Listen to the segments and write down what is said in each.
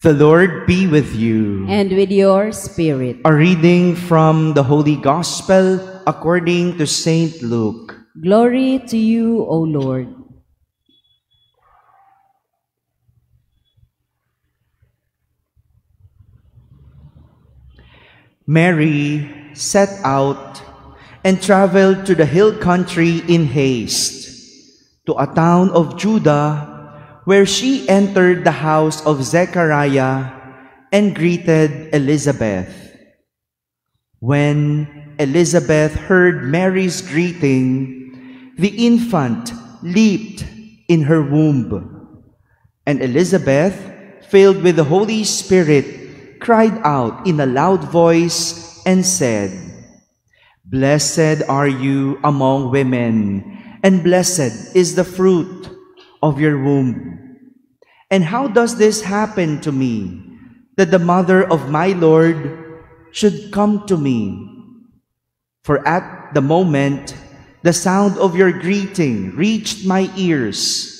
The Lord be with you. And with your spirit. A reading from the Holy Gospel according to Saint Luke. Glory to you, O Lord. Mary set out and traveled to the hill country in haste, to a town of Judah, where she entered the house of Zechariah and greeted Elizabeth. When Elizabeth heard Mary's greeting, the infant leaped in her womb, and Elizabeth, filled with the Holy Spirit, cried out in a loud voice and said, "Blessed are you among women, and blessed is the fruit of your womb. And how does this happen to me, that the mother of my Lord should come to me? For at the moment the sound of your greeting reached my ears,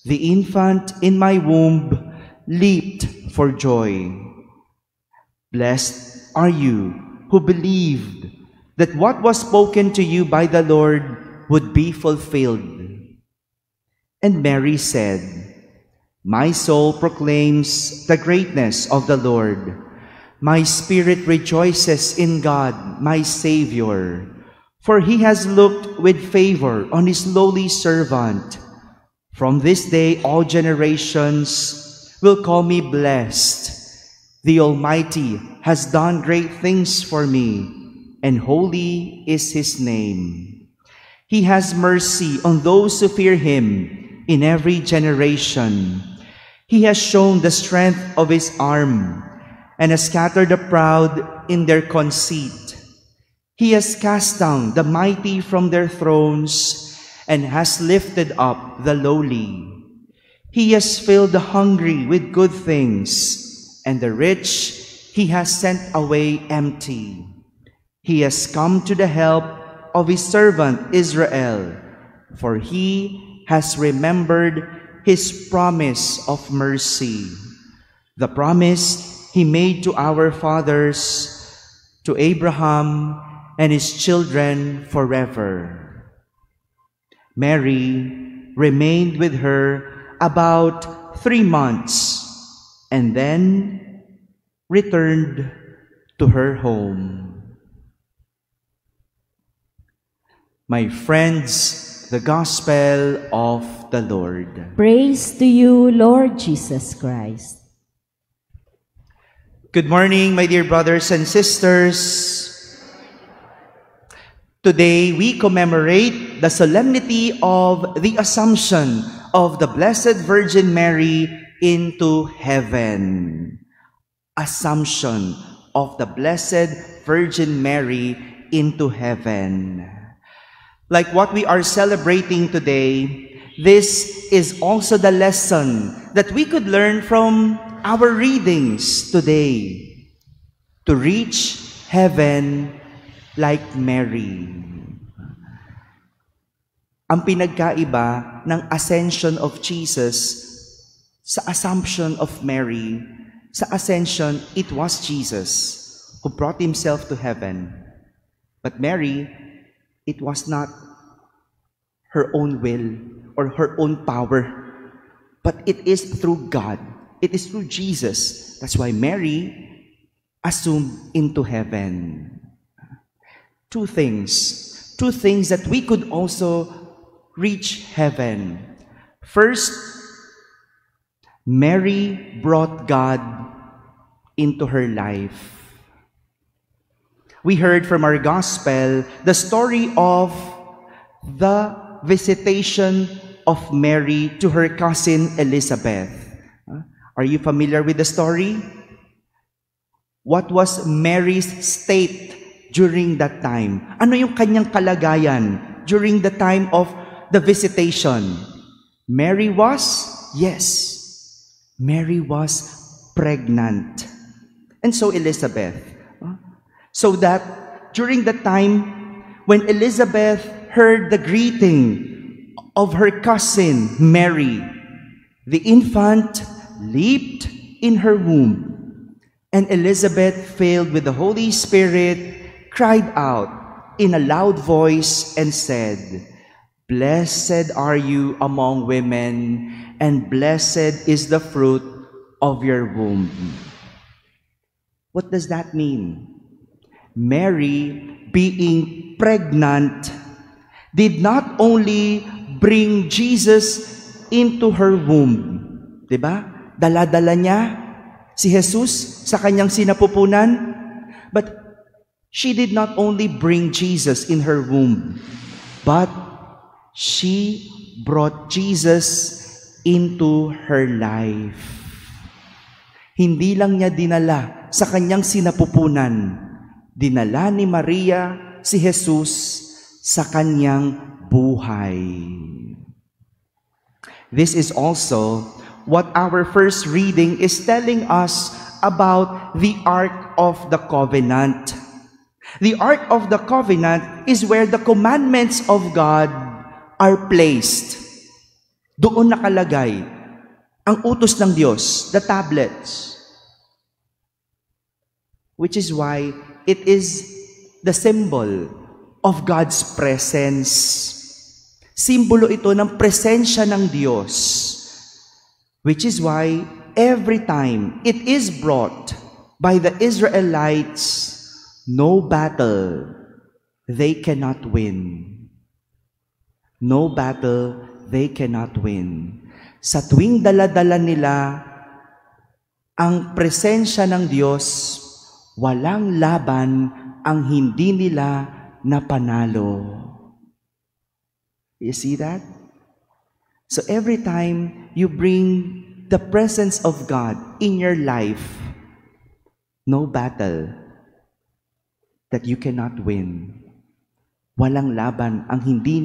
the infant in my womb leaped for joy. Blessed are you who believed that what was spoken to you by the Lord would be fulfilled." And Mary said, "My soul proclaims the greatness of the Lord. My spirit rejoices in God, my Savior, for he has looked with favor on his lowly servant. From this day all generations will call me blessed. The Almighty has done great things for me, and holy is his name. He has mercy on those who fear him in every generation. He has shown the strength of his arm and has scattered the proud in their conceit. He has cast down the mighty from their thrones and has lifted up the lowly. He has filled the hungry with good things, and the rich he has sent away empty. He has come to the help of his servant Israel, for he has remembered his promise of mercy, the promise he made to our fathers, to Abraham and his children forever." Mary remained with her about 3 months and then returned to her home. My friends, the Gospel of the Lord. Praise to you, Lord Jesus Christ. Good morning, my dear brothers and sisters. Today, we commemorate the solemnity of the Assumption of the Blessed Virgin Mary into heaven. Assumption of the Blessed Virgin Mary into heaven. Like what we are celebrating today, this is also the lesson that we could learn from our readings today. To reach heaven like Mary. Ang pinagkaiba ng ascension of Jesus sa assumption of Mary, sa ascension, it was Jesus who brought himself to heaven. But Mary, it was not her own will or her own power, but it is through God. It is through Jesus. That's why Mary assumed into heaven. Two things that we could also reach heaven. First, Mary brought God into her life. We heard from our gospel the story of the visitation of Mary to her cousin Elizabeth. Are you familiar with the story? What was Mary's state during that time? Ano yung kanyang kalagayan during the time of the visitation? Mary was pregnant. And so Elizabeth. So that during the time when Elizabeth heard the greeting of her cousin Mary, the infant leaped in her womb. And Elizabeth, filled with the Holy Spirit, cried out in a loud voice and said, "Blessed are you among women, and blessed is the fruit of your womb." What does that mean? Mary, being pregnant, did not only bring Jesus into her womb. Diba? Dala-dala niya si Jesus sa kanyang sinapupunan. But she did not only bring Jesus in her womb, but she brought Jesus into her life. Hindi lang niya dinala sa kanyang sinapupunan, dinala ni Maria si Jesus sa kanyang buhay. This is also what our first reading is telling us about the Ark of the Covenant. The Ark of the Covenant is where the commandments of God are placed. Doon nakalagay ang utos ng Diyos, the tablets. Which is why it is the symbol of God's presence. Simbolo ito ng presensya ng Diyos. Which is why every time it is brought by the Israelites, no battle they cannot win. No battle they cannot win. Sa tuwing dala-dala nila ang presensya ng Diyos, walang laban ang hindi nila napanalo. You see that? So every time you bring the presence of God in your life, no battle that you cannot win. Walang laban ang hindi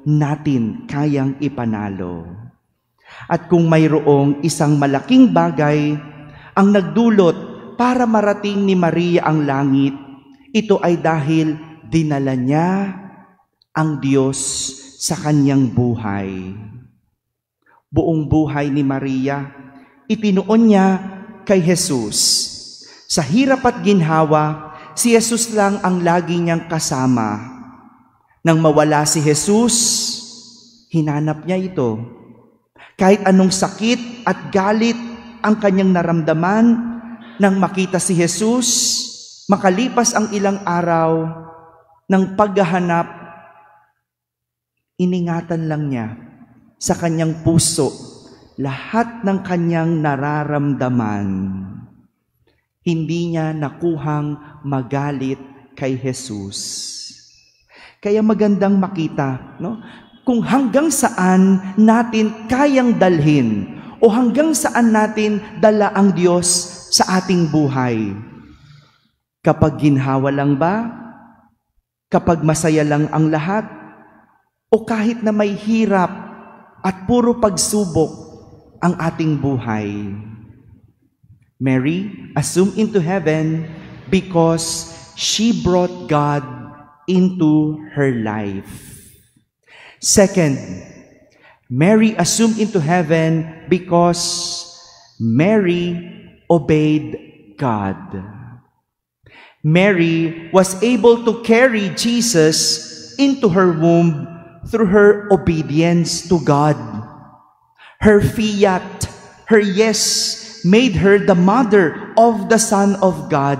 natin kayang ipanalo. At kung mayroong isang malaking bagay ang nagdulot para marating ni Maria ang langit, ito ay dahil dinala niya ang Diyos sa kanyang buhay. Buong buhay ni Maria, itinuon niya kay Jesus. Sa hirap at ginhawa, si Jesus lang ang lagi niyang kasama. Nang mawala si Jesus, hinanap niya ito. Kahit anong sakit at galit ang kanyang naramdaman, nang makita si Jesus, makalipas ang ilang araw ng paghahanap, iningatan lang niya sa kanyang puso lahat ng kanyang nararamdaman. Hindi niya nakuhang magalit kay Jesus. Kaya magandang makita, no? Kung hanggang saan natin kayang dalhin o hanggang saan natin dala ang Diyos sa ating buhay. Kapag ginhawa lang ba? Kapag masaya lang ang lahat? O kahit na may hirap at puro pagsubok ang ating buhay. Mary assumed into heaven because she brought God into her life. Second, Mary assumed into heaven because Mary obeyed God. Mary was able to carry Jesus into her womb through her obedience to God. Her fiat, her yes, made her the mother of the Son of God.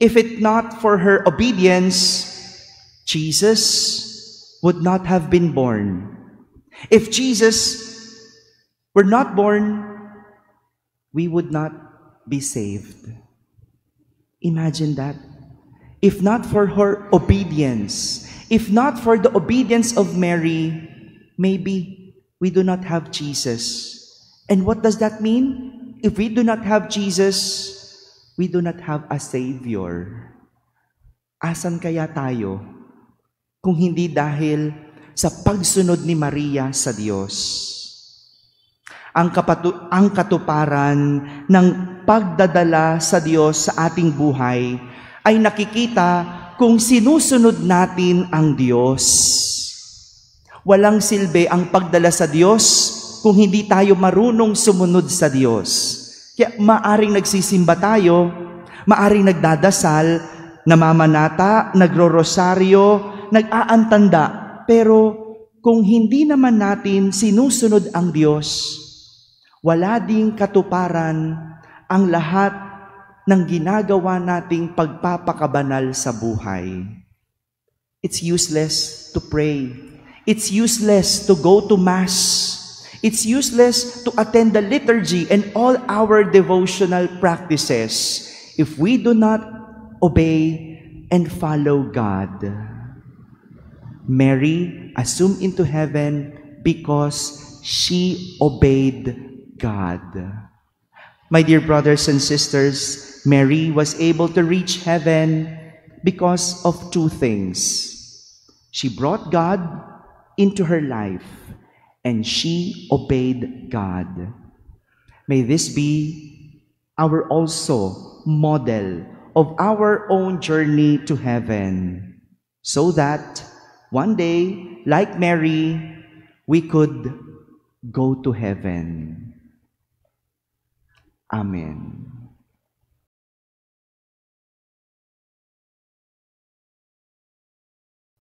If it not for her obedience, Jesus would not have been born. If Jesus were not born, we would not be saved. Imagine that. If not for her obedience, if not for the obedience of Mary, maybe we do not have Jesus. And what does that mean? If we do not have Jesus, we do not have a Savior. Asan kaya tayo kung hindi dahil sa pagsunod ni Maria sa Diyos? Ang katuparan ng pagdadala sa Diyos sa ating buhay ay nakikita kung sinusunod natin ang Diyos. Walang silbi ang pagdala sa Diyos kung hindi tayo marunong sumunod sa Diyos. Kaya maaring nagsisimba tayo, maaring nagdadasal, namamanata, nagro-rosaryo, nag-aantanda, pero kung hindi naman natin sinusunod ang Diyos, wala ding katuparan ang lahat ng ginagawa nating pagpapakabanal sa buhay. It's useless to pray. It's useless to go to Mass. It's useless to attend the liturgy and all our devotional practices if we do not obey and follow God. Mary assumed into heaven because she obeyed God. My dear brothers and sisters, Mary was able to reach heaven because of two things. She brought God into her life, and she obeyed God. May this be our also model of our own journey to heaven, so that one day, like Mary, we could go to heaven. Amen.